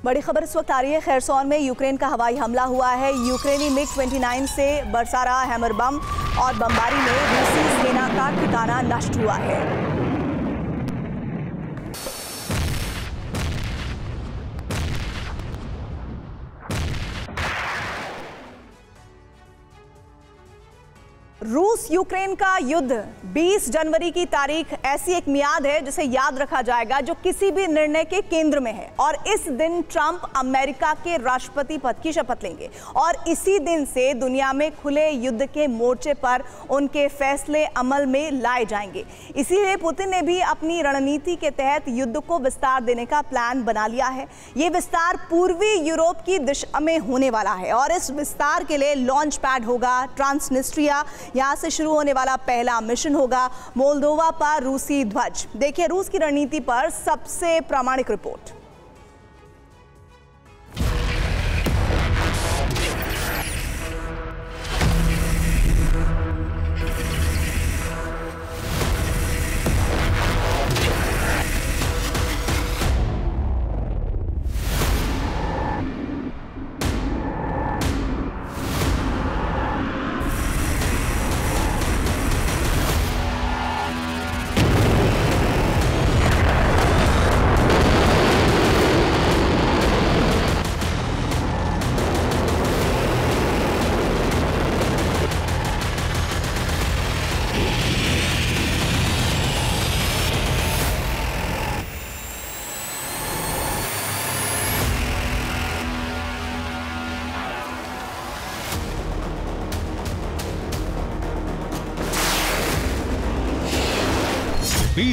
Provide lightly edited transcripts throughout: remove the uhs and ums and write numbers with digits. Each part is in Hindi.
बड़ी खबर इस वक्त आ रही है। खैरसौन में यूक्रेन का हवाई हमला हुआ है। यूक्रेनी MiG-29 से बरसा रहा हैमर बम और बमबारी में रूसी सेना का ठिकाना नष्ट हुआ है। रूस यूक्रेन का युद्ध 20 जनवरी की तारीख ऐसी एक मियाद है जिसे याद रखा जाएगा, जो किसी भी निर्णय के केंद्र में है। और इस दिन ट्रंप अमेरिका के राष्ट्रपति पद की शपथ लेंगे और इसी दिन से दुनिया में खुले युद्ध के मोर्चे पर उनके फैसले अमल में लाए जाएंगे। इसीलिए पुतिन ने भी अपनी रणनीति के तहत युद्ध को विस्तार देने का प्लान बना लिया है। ये विस्तार पूर्वी यूरोप की दिशा में होने वाला है और इस विस्तार के लिए लॉन्च पैड होगा ट्रांसनिस्ट्रिया। यहां से शुरू होने वाला पहला मिशन होगा। मोल्दोवा पर रूसी ध्वज। देखिए रूस की रणनीति पर सबसे प्रामाणिक रिपोर्ट।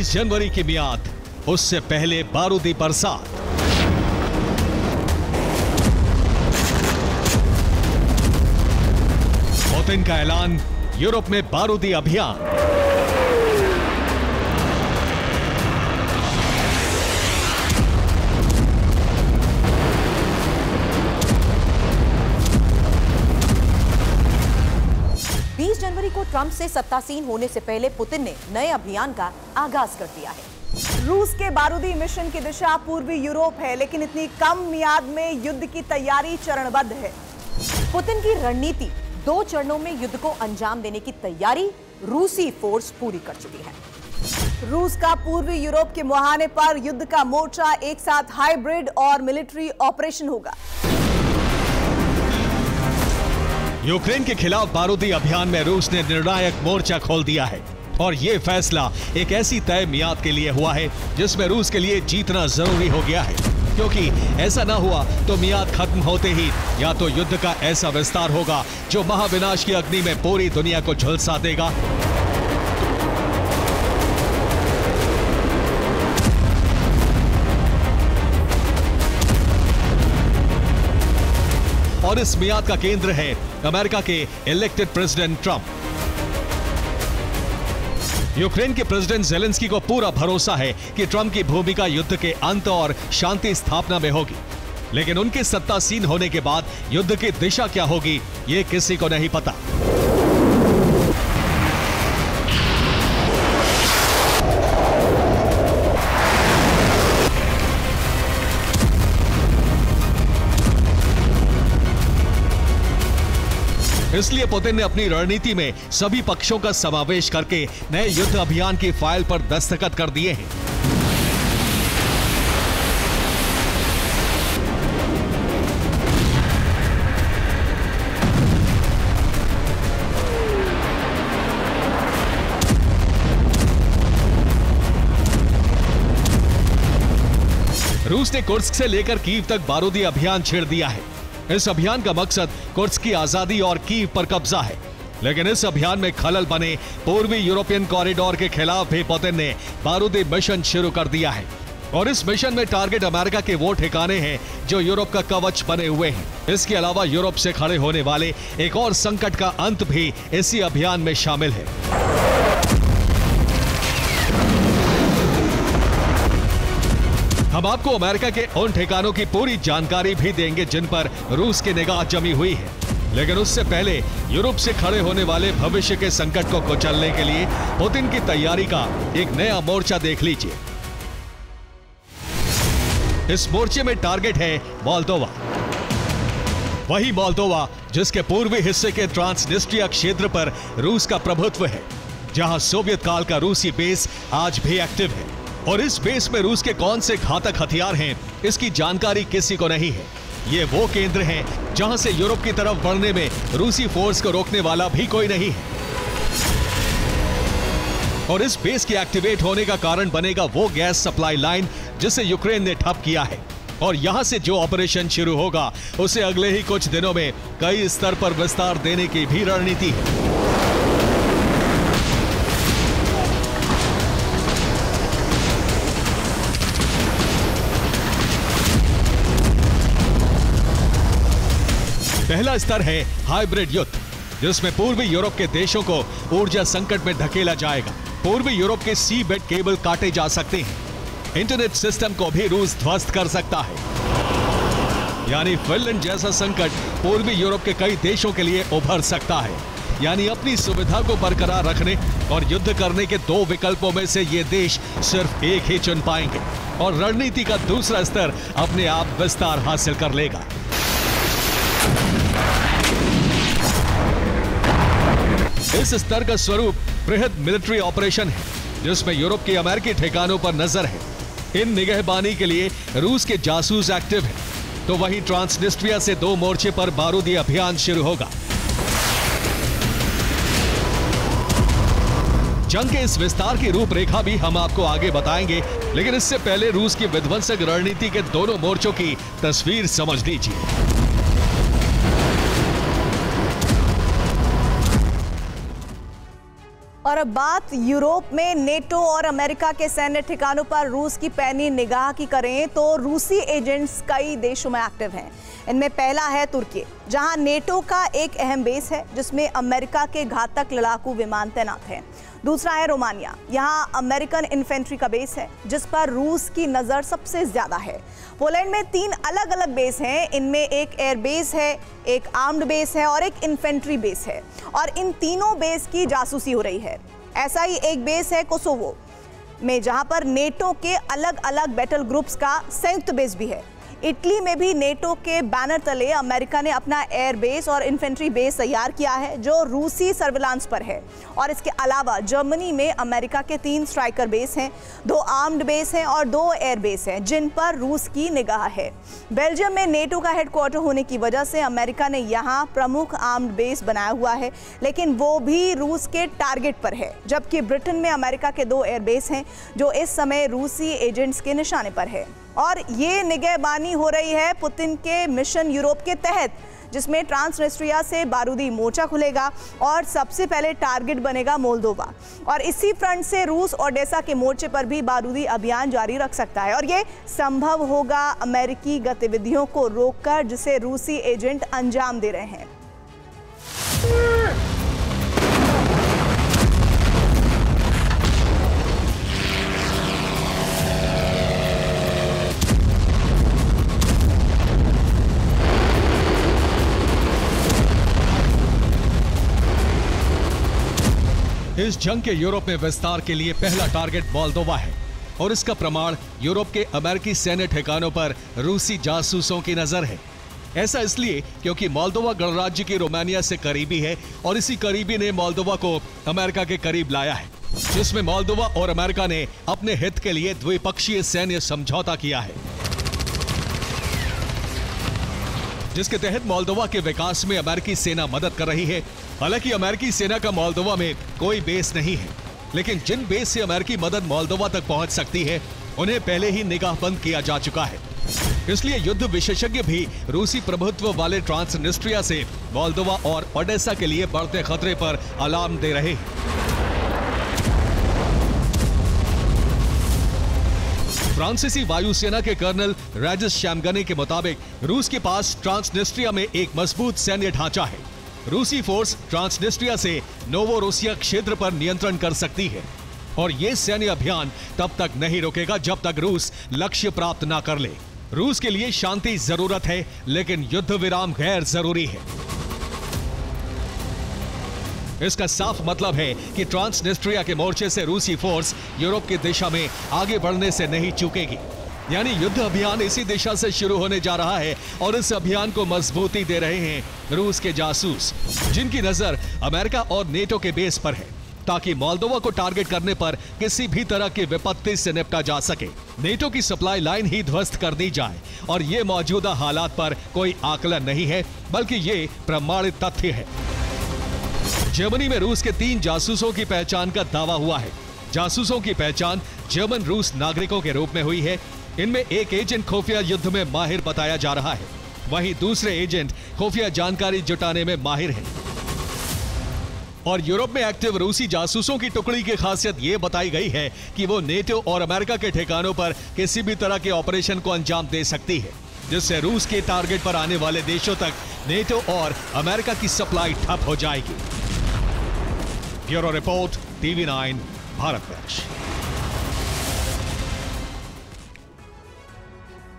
जनवरी की मियाद, उससे पहले बारूदी बरसात। पुतिन का ऐलान, यूरोप में बारूदी अभियान। जनवरी को ट्रंप से सत्तासीन होने से पहले पुतिन ने नए अभियान का आगाज कर दिया है। रूस के बारूदी मिशन की दिशा पूर्वी यूरोप है, लेकिन इतनी कम मियाद में युद्ध की तैयारी चरणबद्ध है। पुतिन की रणनीति 2 चरणों में युद्ध को अंजाम देने की तैयारी रूसी फोर्स पूरी कर चुकी है। रूस का पूर्वी यूरोप के मुहाने पर युद्ध का मोर्चा एक साथ हाइब्रिड और मिलिट्री ऑपरेशन होगा। यूक्रेन के खिलाफ बारूदी अभियान में रूस ने निर्णायक मोर्चा खोल दिया है और यह फैसला एक ऐसी तय मियाद के लिए हुआ है जिसमें रूस के लिए जीतना जरूरी हो गया है, क्योंकि ऐसा ना हुआ तो मियाद खत्म होते ही या तो युद्ध का ऐसा विस्तार होगा जो महाविनाश की अग्नि में पूरी दुनिया को झुलसा देगा, और इस मियाद का केंद्र है अमेरिका के इलेक्टेड प्रेसिडेंट ट्रंप। यूक्रेन के प्रेसिडेंट ज़ेलेंस्की को पूरा भरोसा है कि ट्रंप की भूमिका युद्ध के अंत और शांति स्थापना में होगी, लेकिन उनके सत्तासीन होने के बाद युद्ध की दिशा क्या होगी, ये किसी को नहीं पता। इसलिए पुतिन ने अपनी रणनीति में सभी पक्षों का समावेश करके नए युद्ध अभियान की फाइल पर दस्तखत कर दिए हैं। रूस ने कुर्स्क से लेकर कीव तक बारूदी अभियान छेड़ दिया है। इस अभियान का मकसद कुर्स्क की आजादी और कीव पर कब्जा है, लेकिन इस अभियान में खलल बने पूर्वी यूरोपियन कॉरिडोर के खिलाफ भी पुतिन ने बारूदी मिशन शुरू कर दिया है। और इस मिशन में टारगेट अमेरिका के वो ठिकाने हैं जो यूरोप का कवच बने हुए हैं। इसके अलावा यूरोप से खड़े होने वाले एक और संकट का अंत भी इसी अभियान में शामिल है। हम आपको अमेरिका के उन ठिकानों की पूरी जानकारी भी देंगे जिन पर रूस की निगाह जमी हुई है, लेकिन उससे पहले यूरोप से खड़े होने वाले भविष्य के संकट को कुचलने के लिए पुतिन की तैयारी का एक नया मोर्चा देख लीजिए। इस मोर्चे में टारगेट है मोल्दोवा। वही मोल्दोवा जिसके पूर्वी हिस्से के ट्रांसनिस्ट्रिया क्षेत्र पर रूस का प्रभुत्व है, जहां सोवियत काल का रूसी बेस आज भी एक्टिव है। और इस बेस में रूस के कौन से घातक हथियार हैं, इसकी जानकारी किसी को नहीं है। ये वो केंद्र हैं जहां से यूरोप की तरफ बढ़ने में रूसी फोर्स को रोकने वाला भी कोई नहीं है। और इस बेस के एक्टिवेट होने का कारण बनेगा वो गैस सप्लाई लाइन जिसे यूक्रेन ने ठप किया है। और यहां से जो ऑपरेशन शुरू होगा उसे अगले ही कुछ दिनों में कई स्तर पर विस्तार देने की भी रणनीति है। पहला स्तर है हाइब्रिड युद्ध, जिसमें पूर्वी यूरोप के देशों को ऊर्जा संकट में धकेला जाएगा। पूर्वी यूरोप के सी बेड केबल काटे जा सकते हैं। इंटरनेट सिस्टम को भी रूस ध्वस्त कर सकता है। यानी फिनलैंड जैसा संकट पूर्वी यूरोप के कई देशों के लिए उभर सकता है। यानी अपनी सुविधा को बरकरार रखने और युद्ध करने के दो विकल्पों में से ये देश सिर्फ एक ही चुन पाएंगे और रणनीति का दूसरा स्तर अपने आप विस्तार हासिल कर लेगा। इस स्तर का स्वरूप बृहद मिलिट्री ऑपरेशन है, जिसमें यूरोप के अमेरिकी ठिकानों पर नजर है। इन निगहबानी के लिए रूस के जासूस एक्टिव हैं, तो वहीं ट्रांसनिस्ट्रिया से 2 मोर्चे पर बारूदी अभियान शुरू होगा। जंग के इस विस्तार की रूपरेखा भी हम आपको आगे बताएंगे, लेकिन इससे पहले रूस की विध्वंसक रणनीति के दोनों मोर्चों की तस्वीर समझ लीजिए। और अब बात यूरोप में नेटो और अमेरिका के सैन्य ठिकानों पर रूस की पैनी निगाह की करें तो रूसी एजेंट्स कई देशों में एक्टिव हैं। इनमें पहला है तुर्की, जहां नेटो का एक अहम बेस है जिसमें अमेरिका के घातक लड़ाकू विमान तैनात हैं। दूसरा है रोमानिया, यहां अमेरिकन इन्फेंट्री का बेस है जिस पर रूस की नज़र सबसे ज़्यादा है। पोलैंड में 3 अलग अलग बेस हैं, इनमें एक एयर बेस है, एक आर्म्ड बेस है और एक इन्फेंट्री बेस है, और इन तीनों बेस की जासूसी हो रही है। ऐसा ही एक बेस है कोसोवो में, जहां पर नेटो के अलग अलग बैटल ग्रुप्स का संयुक्त बेस भी है। इटली में भी नेटो के बैनर तले अमेरिका ने अपना एयर बेस और इन्फेंट्री बेस तैयार किया है जो रूसी सर्विलांस पर है। और इसके अलावा जर्मनी में अमेरिका के 3 स्ट्राइकर बेस हैं, 2 आर्म्ड बेस हैं और 2 एयर बेस हैं जिन पर रूस की निगाह है। बेल्जियम में नेटो का हेडक्वार्टर होने की वजह से अमेरिका ने यहाँ प्रमुख आर्म्ड बेस बनाया हुआ है, लेकिन वो भी रूस के टारगेट पर है। जबकि ब्रिटेन में अमेरिका के 2 एयर बेस हैं जो इस समय रूसी एजेंट्स के निशाने पर है। और ये निगहबानी हो रही है पुतिन के मिशन यूरोप के तहत, जिसमें ट्रांसनिस्ट्रिया से बारूदी मोर्चा खुलेगा और सबसे पहले टारगेट बनेगा मोल्दोवा। और इसी फ्रंट से रूस ओडेसा के मोर्चे पर भी बारूदी अभियान जारी रख सकता है, और ये संभव होगा अमेरिकी गतिविधियों को रोककर जिसे रूसी एजेंट अंजाम दे रहे हैं। इस जंग के यूरोप में विस्तार के लिए पहला टारगेट मोल्दोवा है, और इसका प्रमाण यूरोप के अमेरिकी सैन्य ठिकानों पर रूसी जासूसों की नजर है। ऐसा इसलिए क्योंकि मोल्दोवा गणराज्य की रोमानिया से करीबी है, और इसी करीबी ने मोल्दोवा को अमेरिका के करीब लाया है, जिसमें मोल्दोवा और अमेरिका ने अपने हित के लिए द्विपक्षीय सैन्य समझौता किया है, जिसके तहत मोल्दोवा के विकास में अमेरिकी सेना मदद कर रही है। हालांकि अमेरिकी सेना का मोल्दोवा में कोई बेस नहीं है, लेकिन जिन बेस से अमेरिकी मदद मोल्दोवा तक पहुंच सकती है उन्हें पहले ही निगाहबंद किया जा चुका है। इसलिए युद्ध विशेषज्ञ भी रूसी प्रभुत्व वाले ट्रांसनिस्ट्रिया से मोल्दोवा और ओडेसा के लिए बढ़ते खतरे पर अलार्म दे रहे हैं। फ्रांसीसी वायुसेना के कर्नल राजेश श्यामगने के मुताबिक रूस के पास ट्रांसनिस्ट्रिया में एक मजबूत सैन्य ढांचा है। रूसी फोर्स ट्रांसनिस्ट्रिया से नोवोरोसिया क्षेत्र पर नियंत्रण कर सकती है, और यह सैन्य अभियान तब तक नहीं रुकेगा जब तक रूस लक्ष्य प्राप्त ना कर ले। रूस के लिए शांति जरूरत है, लेकिन युद्ध विराम गैर जरूरी है। इसका साफ मतलब है कि ट्रांसनिस्ट्रिया के मोर्चे से रूसी फोर्स यूरोप की दिशा में आगे बढ़ने से नहीं चूकेगी। यानी युद्ध अभियान इसी दिशा से शुरू होने जा रहा है और इस अभियान को मजबूती दे रहे हैं रूस के जासूस, जिनकी नजर अमेरिका और नेटो के बेस पर है, ताकि मोल्दोवा को टारगेट करने पर किसी भी तरह की विपत्ति से निपटा जा सके। नेटो की सप्लाई लाइन ही ध्वस्त कर दी जाए और ये मौजूदा हालात पर कोई आकलन नहीं है, बल्कि ये प्रमाणित तथ्य है। जर्मनी में रूस के 3 जासूसों की पहचान का दावा हुआ है। जासूसों की पहचान जर्मन रूस नागरिकों के रूप में हुई है। इनमें एक एजेंट खुफिया युद्ध में माहिर बताया जा रहा है, वहीं दूसरे एजेंट खुफिया जानकारी जुटाने में माहिर हैं। और यूरोप में एक्टिव रूसी जासूसों की टुकड़ी की खासियत यह बताई गई है कि वो नेटो और अमेरिका के ठिकानों पर किसी भी तरह के ऑपरेशन को अंजाम दे सकती है, जिससे रूस के टारगेट पर आने वाले देशों तक नेटो और अमेरिका की सप्लाई ठप हो जाएगी। Bureau report, TV9 Bharatvarsh.